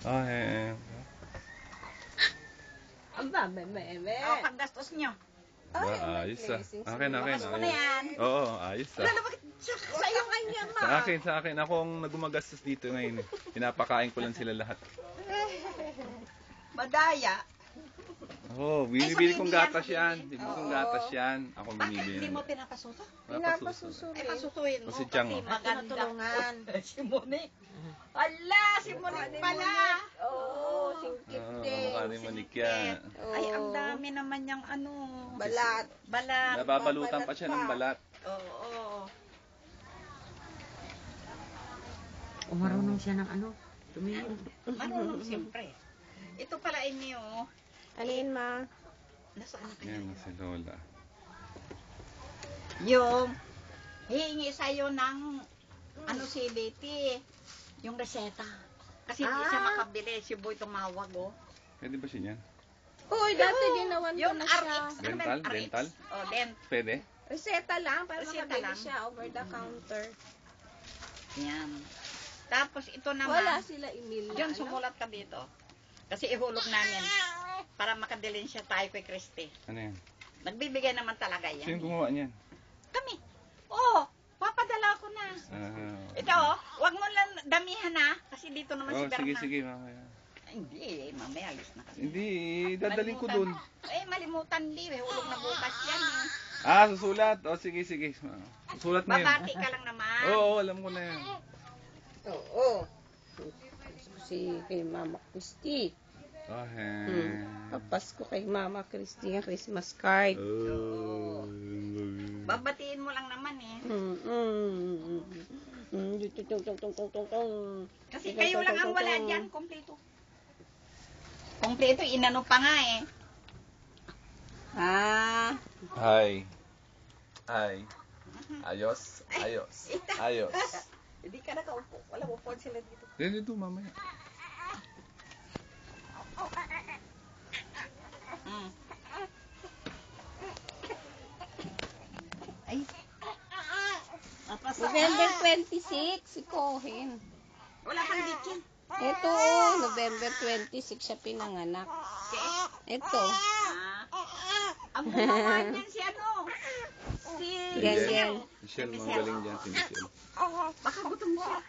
Ah, eh. Aba, meme. O, paggastos nyo. Ba, ayos ah. Akin. Bakas mo na yan. Oo, ayos ah. Wala, bakit sa'yo kanya, ma? Sa akin. Ako ang nagumagastos dito ngayon eh. Pinapakain ko lang sila lahat. Madaya. Oo, binibili kong gatas yan. Bibili kong gatas yan. Ako Bakit binibili. hindi mo pinapasuto? Pinapasuso. Eh, pasutuin mo. O si Chang, Kasi oh. maganda. Si Monique. Ala, si Monique pala. Oo, singkit din. Mukha ni Monique yan. Ay, ang dami naman niyang ano. Balat. Balat. Nababalutan pa siya ng balat. Oo. Marunong siya ng ano? Tumingin. Marunong siyempre. Ito pala inyo. Alin, ma? Nasaan na kaya? Yan si Lola. Yung hihingi sa'yo ng ano si Betty. Yung reseta. Kasi hindi siya makabili. Si Boy tumawag, oh. Pwede ba siya yan? Uy, dati ginawan ko Yung na siya. RX. Ano ba yung RX? Dental? Oh, dent. Pwede? Reseta lang, para Reseta makabili lang. siya over the counter. Yan. Tapos ito naman. Wala sila email na, Yun, sumulat ka dito. Kasi ihulog namin. Para makadilin siya tayo kay Christy. Ano yan? Nagbibigay naman talaga yan. Sino gumawa niyan? Kami. Oo, papadala ko na. Ito, wag mo lang damihan na. Kasi dito naman si Bernard. Sige, mamaya. Ay, hindi, mamaya alis na kasi. Hindi, dadaling ko dun. Malimutan di. Hulog na bukas yan. Susulat. O, sige. Susulat mo yun. Babati ka lang naman. Oo, alam ko na yan. Oo. Si kay Mama Christy. Papasko kay Mama Christy ang Christmas card. Babatiin mo lang naman eh. Kasi kayo lang ang wala dyan. Kompleto. Kompleto, inano pa nga eh. Hi. Ayos. Hindi ka nakaupo. Wala mo phone sila dito. Dito, mamaya. Ay. November 26, si Cohen. Wala kang bitchin. Ito, November 26 siya pinanganak. Ito. Ang gumawa niyan si ano? Si Ganyan. Michelle, magaling dyan si Michelle. Baka gutom siya.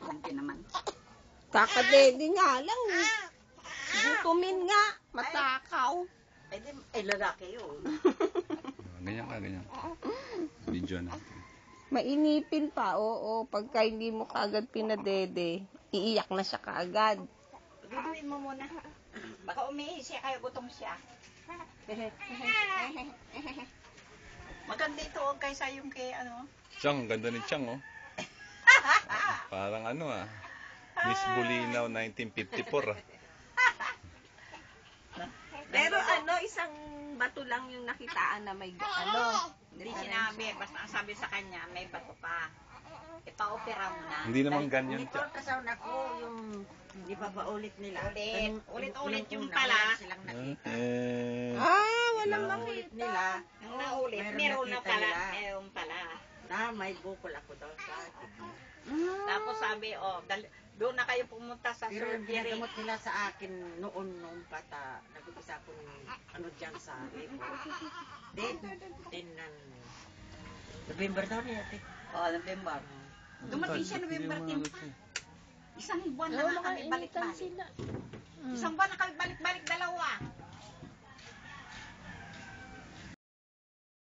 Hindi naman. Kakadede nga lang. Gutumin nga. Matakaw. Ay, lalaki yun. Ganyan. Video natin. Mainipin pa, oo. Pagka hindi mo kaagad pinadede, iiyak na siya kaagad. Duduin mo muna. Baka umihi siya, kaya gutom siya. Maganda ito, kaysa yung kay ano. Chang, ganda ni Chang, oh. Parang ano, Miss Bulinaw 1954, Pero isang bato lang yung nakitaan na may Hindi sinabi, basta ang sabi sa kanya, may bato pa. Ipa-opera mo na. Hindi naman ganyan, Ito Chang. kasaw na ko yung hindi pa paulit nila. Ulit yung pala. Silang nakita. walang Ulit nila. Ang naulit, meron na pala. Meron pala. Na may bukol ako daw sa akin. Tapos sabi, doon na kayo pumunta sa Pero yung surgery. ginagamot nila sa akin noon bata, nag-umpisa akong ano dyan sa November daw niya, ate. November. Dumating siya November 10 pa. Isang buwan na kami balik-balik. Isang buwan na kami